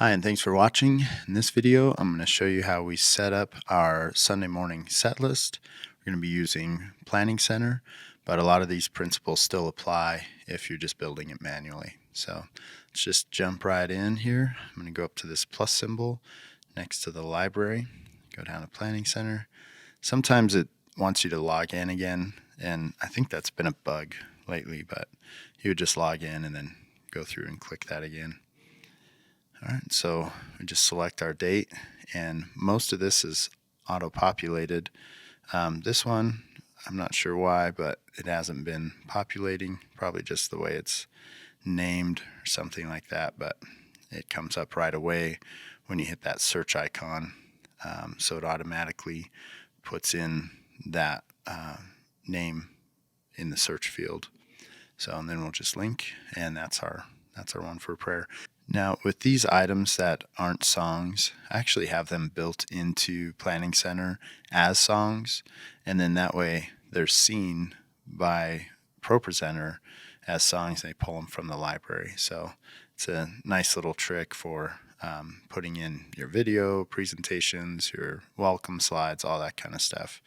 Hi, and thanks for watching. In this video, I'm going to show you how we set up our Sunday morning set list. We're going to be using Planning Center, but a lot of these principles still apply if you're just building it manually. So let's just jump right in here. I'm going to go up to this plus symbol next to the library, go down to Planning Center. Sometimes it wants you to log in again, and I think that's been a bug lately, but you would just log in and then go through and click that again. All right, so we just select our date, and most of this is auto-populated. This one, I'm not sure why, but it hasn't been populating, probably just the way it's named or something like that, but it comes up right away when you hit that search icon, so it automatically puts in that name in the search field. So, and then we'll just link, and that's our one for prayer. Now, with these items that aren't songs, I actually have them built into Planning Center as songs, and then that way they're seen by Propresenter as songs. They pull them from the library. So it's a nice little trick for putting in your video, presentations, your welcome slides, all that kind of stuff,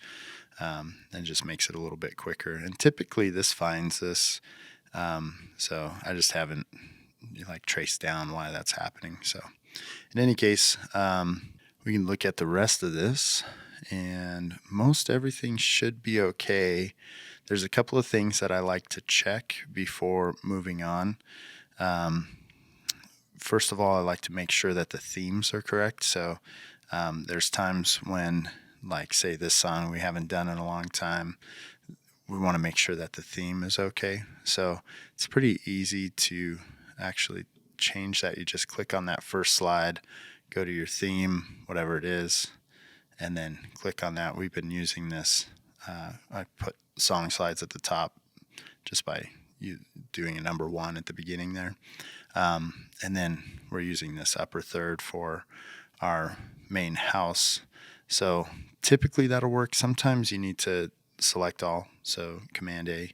and just makes it a little bit quicker. And typically this finds this, so I just haven't trace down why that's happening. So in any case, we can look at the rest of this, and most everything should be okay. There's a couple of things that I like to check before moving on. First of all, I like to make sure that the themes are correct. So there's times when, like say this song we haven't done in a long time, we want to make sure that the theme is okay. So it's pretty easy to actually change that. You just click on that first slide, go to your theme, whatever it is, and then click on that. We've been using this. I put song slides at the top just by doing a number 1 at the beginning there. And then we're using this upper third for our main house. So typically that'll work. Sometimes you need to select all. So Command A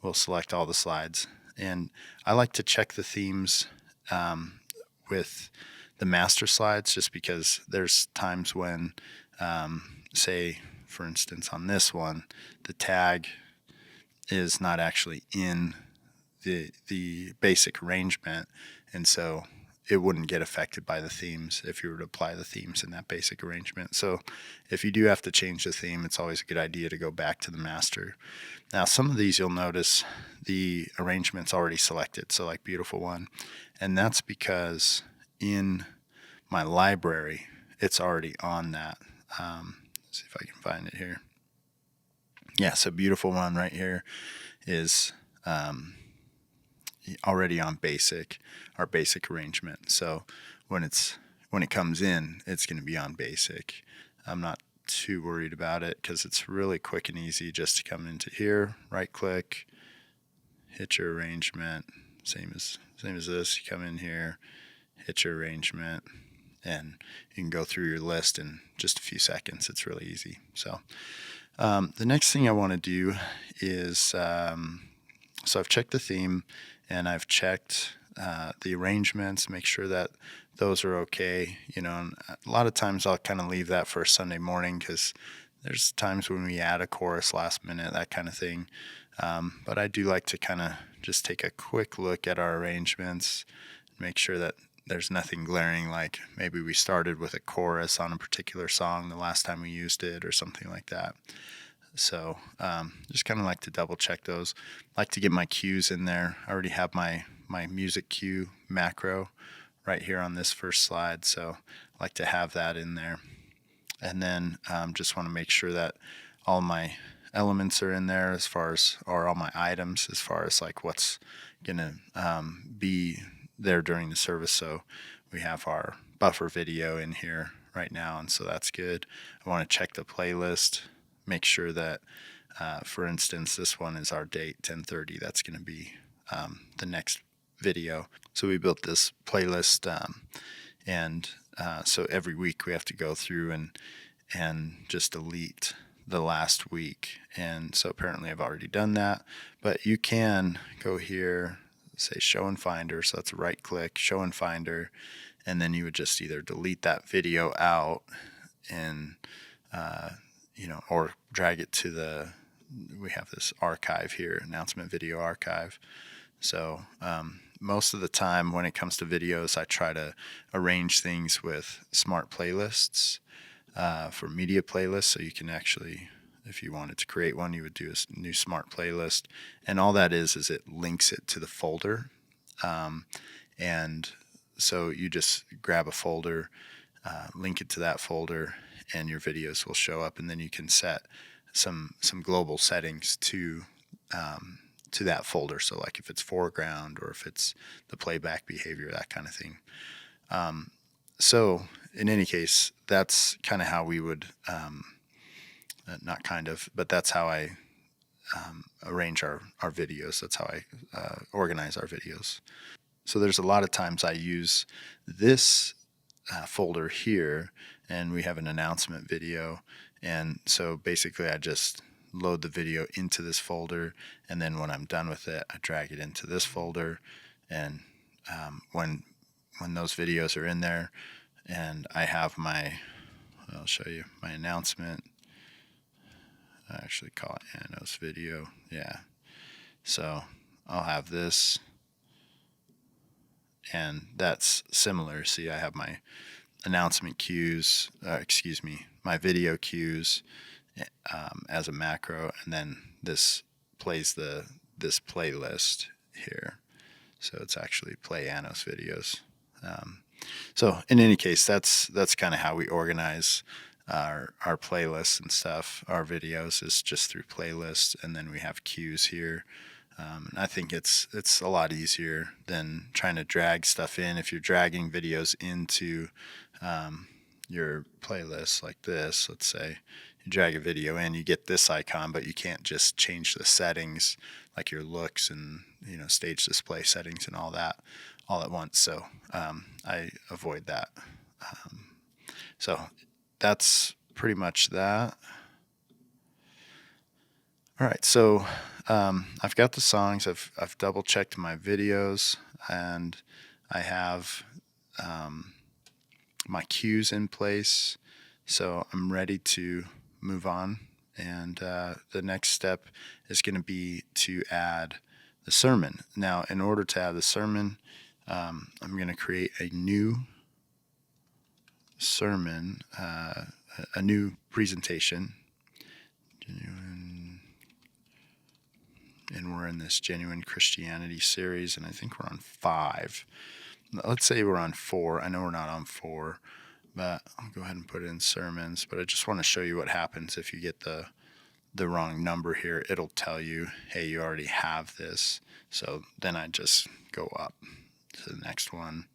will select all the slides. And I like to check the themes with the master slides, just because there's times when, say, for instance, on this one, the tag is not actually in the basic arrangement, and so it wouldn't get affected by the themes if you were to apply the themes in that basic arrangement. So if you do have to change the theme, it's always a good idea to go back to the master. Now, some of these you'll notice the arrangement's already selected, so like Beautiful One, and that's because in my library, it's already on that. Let's see if I can find it here. Yeah, so Beautiful One right here is already on basic, our basic arrangement. So when it comes in, it's going to be on basic. I'm not too worried about it because it's really quick and easy just to come into here, right click, hit your arrangement, same as this. You come in here, hit your arrangement, and you can go through your list in just a few seconds. It's really easy. So the next thing I want to do is, so I've checked the theme, and I've checked the arrangements, make sure that those are okay. And a lot of times I'll kind of leave that for Sunday morning because there's times when we add a chorus last minute, that kind of thing. But I do like to kind of just take a quick look at our arrangements, make sure that there's nothing glaring, like maybe we started with a chorus on a particular song the last time we used it or something like that. So just kind of like to double check those. Like to get my cues in there. I already have my music cue macro right here on this first slide, so I like to have that in there. And then just want to make sure that all my elements are in there or all my items as far as like what's gonna be there during the service. So we have our buffer video in here right now, and so that's good. I want to check the playlist, make sure that, for instance, this one is our date 10:30. That's going to be the next video. So we built this playlist, and so every week we have to go through and just delete the last week. And so apparently I've already done that, but you can go here, say Show in Finder. So that's right click, Show in Finder, and then you would just either delete that video out and or drag it to we have this archive here, announcement video archive. So most of the time when it comes to videos, I try to arrange things with smart playlists for media playlists. So you can actually, if you wanted to create one, you would do a new smart playlist. And all that is it links it to the folder. And so you just grab a folder, link it to that folder, and your videos will show up. And then you can set some global settings to that folder. So like if it's foreground or if it's the playback behavior, that kind of thing. So in any case, that's kind of how we would, not kind of, but that's how I arrange our videos. That's how I organize our videos. So there's a lot of times I use this folder here, and we have an announcement video. And so basically I just load the video into this folder, and then when I'm done with it, I drag it into this folder. And when those videos are in there, and I have I'll show you my announcement. I actually call it Anno's video. Yeah. So I'll have this, and that's similar. See, I have my announcement cues, my video cues as a macro, and then this plays this playlist here. So it's actually play Anno's videos. So in any case, that's kind of how we organize our playlists and stuff. Our videos is just through playlists, and then we have cues here. And I think it's a lot easier than trying to drag stuff in. If you're dragging videos into your playlist like this, let's say you drag a video in, you get this icon, but you can't just change the settings like your looks and stage display settings and all that all at once. So I avoid that. So that's pretty much that. All right, so I've got the songs. I've double checked my videos, and I have my cues in place. So I'm ready to move on. And the next step is going to be to add the sermon. Now, in order to add the sermon, I'm going to create a new sermon, a new presentation. And we're in this Genuine Christianity series, and I think we're on 5. Let's say we're on 4. I know we're not on 4, but I'll go ahead and put it in sermons. But I just want to show you what happens if you get the wrong number here. It'll tell you, hey, you already have this. So then I just go up to the next one,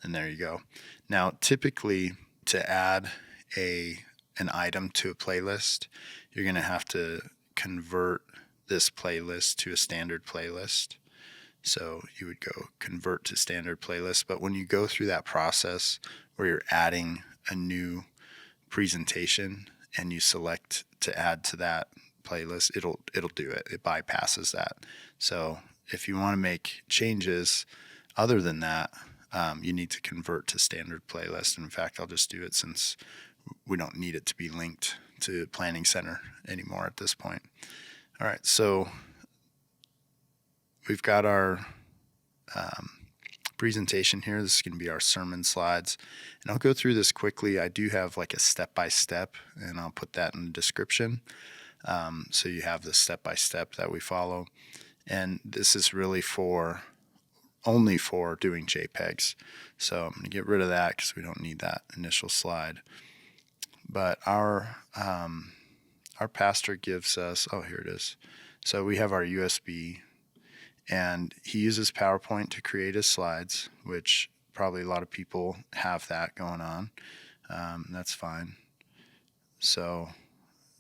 and there you go. Now, typically, to add an item to a playlist, you're going to have to convert this playlist to a standard playlist. So you would go convert to standard playlist. But when you go through that process where you're adding a new presentation and you select to add to that playlist, it'll do it. It bypasses that. So if you want to make changes other than that, you need to convert to standard playlist. And in fact, I'll just do it since we don't need it to be linked to Planning Center anymore at this point. All right, so we've got our presentation here. This is going to be our sermon slides, and I'll go through this quickly. I do have like a step-by-step, and I'll put that in the description. So you have the step-by-step that we follow, and this is really only for doing JPEGs. So I'm going to get rid of that because we don't need that initial slide. But our pastor gives us, here it is. So we have our USB, and he uses PowerPoint to create his slides, which probably a lot of people have that going on. That's fine. So,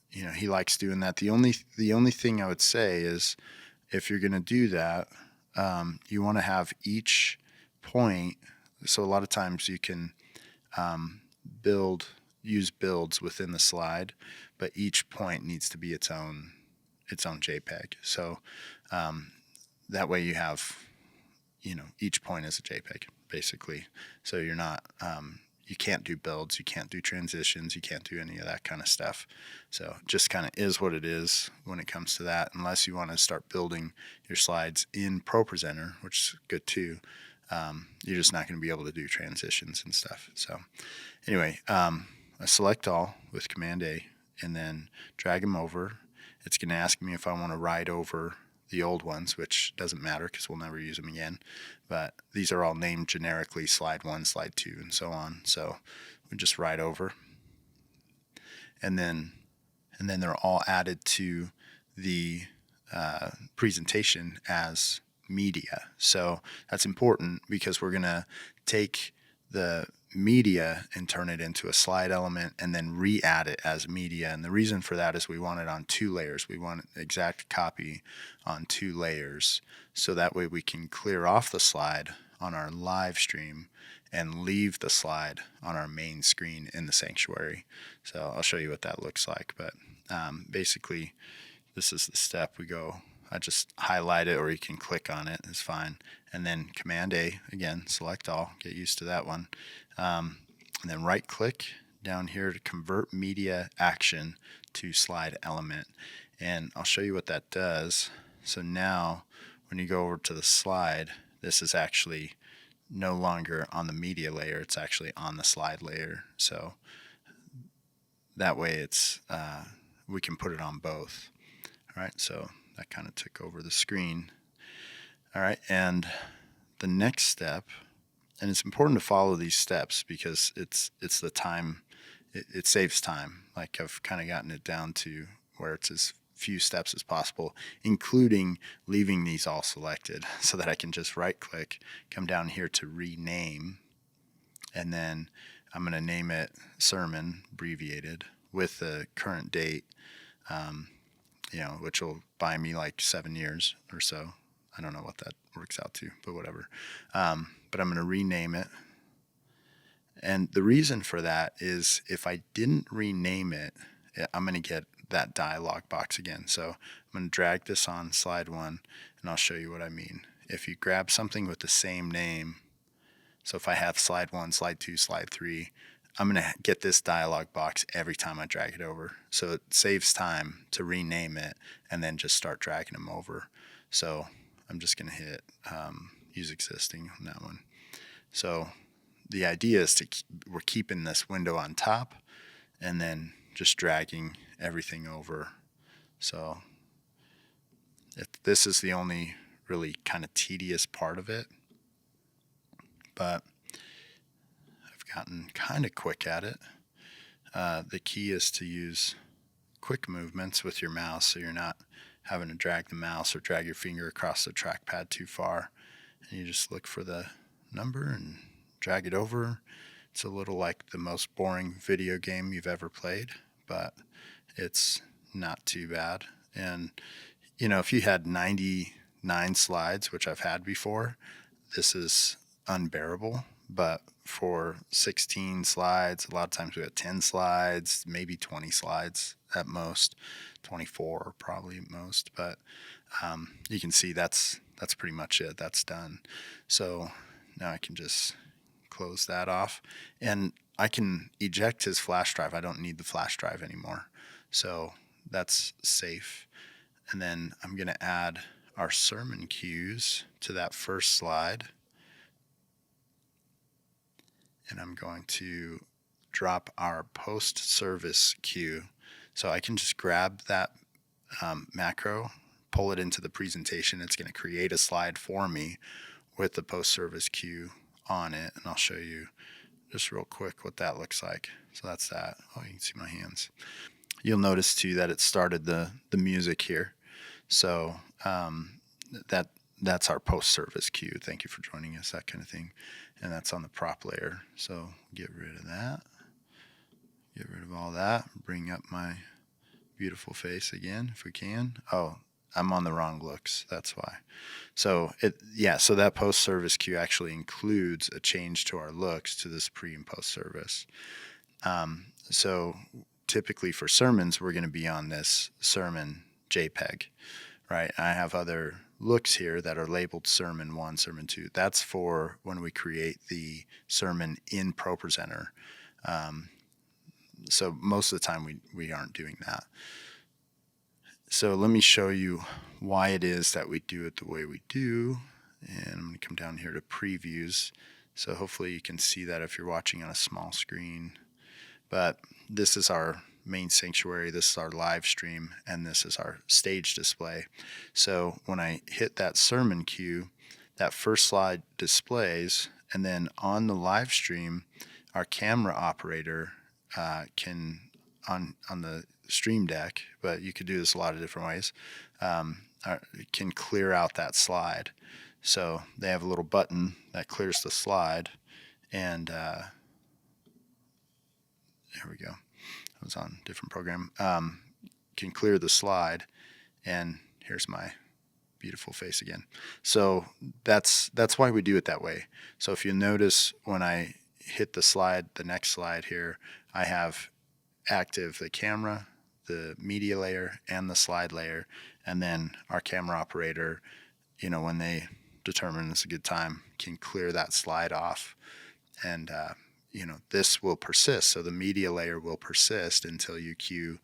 he likes doing that. The only thing I would say is if you're going to do that, you want to have each point. So a lot of times you can use builds within the slide, but each point needs to be its own JPEG. So that way you have each point is a JPEG basically. So you're not, you can't do builds, you can't do transitions, you can't do any of that kind of stuff. So just kind of is what it is when it comes to that, unless you want to start building your slides in Propresenter, which is good too. You're just not going to be able to do transitions and stuff. So anyway, I select all with Command A and then drag them over. It's going to ask me if I want to write over the old ones, which doesn't matter because we'll never use them again. But these are all named generically, slide 1, slide 2, and so on. So we just write over. And then they're all added to the presentation as media. So that's important because we're going to take the media and turn it into a slide element and then re-add it as media. And the reason for that is we want it on 2 layers. We want an exact copy on 2 layers. So that way we can clear off the slide on our live stream and leave the slide on our main screen in the sanctuary. So I'll show you what that looks like. But basically, this is the step we go. I just highlight it, or you can click on it, it's fine. And then Command A, again, select all, get used to that one. And then right click down here to convert media action to slide element. And I'll show you what that does. So now when you go over to the slide, this is actually no longer on the media layer, it's actually on the slide layer. So that way it's we can put it on both. All right, so that kind of took over the screen. All right, and the next step, and it's important to follow these steps because it's the time, it saves time. Like I've kind of gotten it down to where it's as few steps as possible, including leaving these all selected so that I can just right click, come down here to rename, and then I'm going to name it sermon, abbreviated, with the current date, which will buy me like 7 years or so. I don't know what that works out to, but whatever. But I'm going to rename it. And the reason for that is if I didn't rename it, I'm going to get that dialog box again. So I'm going to drag this on slide 1, and I'll show you what I mean. If you grab something with the same name, so if I have slide 1, slide 2, slide 3, I'm going to get this dialog box every time I drag it over. So it saves time to rename it and then just start dragging them over. So I'm just going to hit use existing on that one. So the idea is we're keeping this window on top and then just dragging everything over. So this is the only really kind of tedious part of it, but I've gotten kind of quick at it. The key is to use quick movements with your mouse so you're not having to drag the mouse or drag your finger across the trackpad too far. And you just look for the number and drag it over. It's a little like the most boring video game you've ever played, but it's not too bad. And, if you had 99 slides, which I've had before, this is unbearable. But for 16 slides, a lot of times we have 10 slides, maybe 20 slides at most, 24 probably at most. But you can see that's pretty much it. That's done. So now I can just close that off. And I can eject his flash drive. I don't need the flash drive anymore. So that's safe. And then I'm going to add our sermon cues to that first slide. And I'm going to drop our post-service cue. So I can just grab that macro, pull it into the presentation. It's going to create a slide for me with the post-service cue on it. And I'll show you just real quick what that looks like. So that's that. Oh, you can see my hands. You'll notice too that it started the music here. So that's our post-service cue. Thank you for joining us, that kind of thing. And that's on the prop layer. So get rid of that. Get rid of all that. Bring up my beautiful face again if we can. Oh, I'm on the wrong looks. That's why. So so that post-service cue actually includes a change to our looks to this pre and post-service. So typically for sermons, we're going to be on this sermon JPEG, right? I have other looks here that are labeled Sermon 1, Sermon 2, that's for when we create the sermon in Propresenter. So most of the time we aren't doing that. So let me show you why it is that we do it the way we do. And I'm going to come down here to previews. So hopefully you can see that if you're watching on a small screen. But this is our main sanctuary, this is our live stream, and this is our stage display. So when I hit that sermon cue, that first slide displays, and then on the live stream, our camera operator can, on the stream deck, but you could do this a lot of different ways, can clear out that slide. So they have a little button that clears the slide, and there we go. I was on a different program. Can clear the slide, and here's my beautiful face again. So that's why we do it that way. So if you notice when I hit the slide, the next slide here, I have active the camera, the media layer, and the slide layer, and then our camera operator, when they determine it's a good time, can clear that slide off, and this will persist. So the media layer will persist until you cue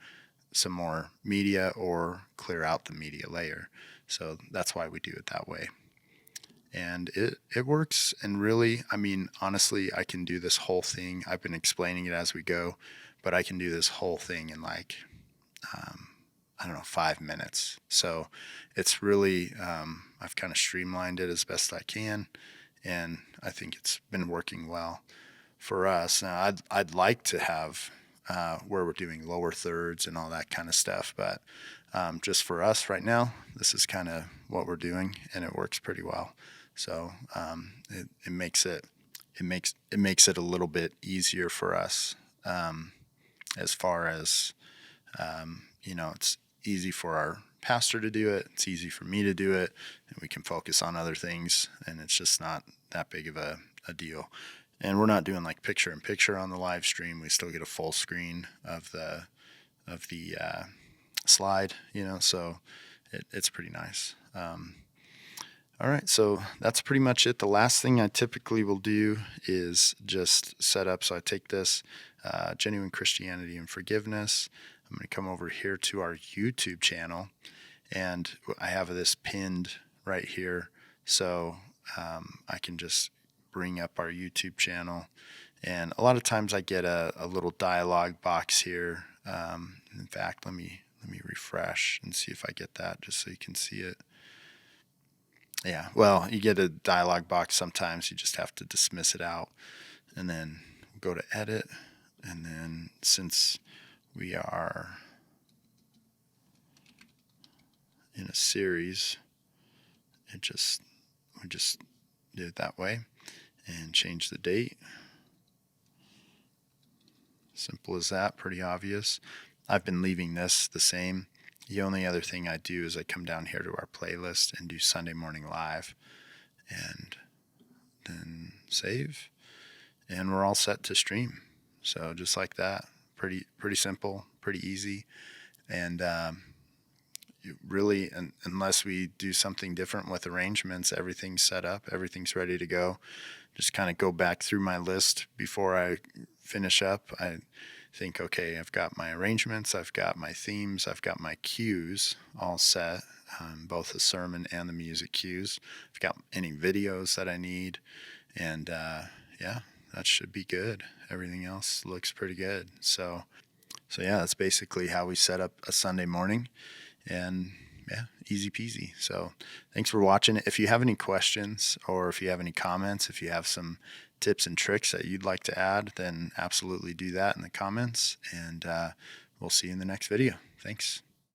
some more media or clear out the media layer. So that's why we do it that way. And it works. And really, honestly, I can do this whole thing. I've been explaining it as we go, but I can do this whole thing in 5 minutes. So it's really, I've kind of streamlined it as best I can. And I think it's been working well for us. Now, I'd like to have where we're doing lower thirds and all that kind of stuff, but just for us right now, this is kind of what we're doing, and it works pretty well. So it makes it a little bit easier for us, as far as it's easy for our pastor to do it. It's easy for me to do it, and we can focus on other things, and it's just not that big of a deal. And we're not doing like picture in picture on the live stream. We still get a full screen of the slide, so it's pretty nice. All right, so that's pretty much it. The last thing I typically will do is just set up. So I take this Genuine Christianity and Forgiveness. I'm going to come over here to our YouTube channel, and I have this pinned right here. So I can just bring up our YouTube channel, and a lot of times I get a little dialog box here. In fact, let me refresh and see if I get that, just so you can see it. Yeah, well, you get a dialog box sometimes. You just have to dismiss it out, and then go to edit, and then since we are in a series, we just did it that way, and change the date. Simple as that, pretty obvious. I've been leaving this the same. The only other thing I do is I come down here to our playlist and do Sunday Morning Live, and then save, and we're all set to stream. So just like that, pretty simple, pretty easy. And really, unless we do something different with arrangements, everything's set up, everything's ready to go. Just kind of go back through my list before I finish up. I think, okay, I've got my arrangements, I've got my themes, I've got my cues all set, both the sermon and the music cues. I've got any videos that I need, and yeah, that should be good. Everything else looks pretty good. So yeah, that's basically how we set up a Sunday morning, and yeah, easy peasy. So thanks for watching. If you have any questions, or if you have any comments, if you have some tips and tricks that you'd like to add, then absolutely do that in the comments, and we'll see you in the next video. Thanks.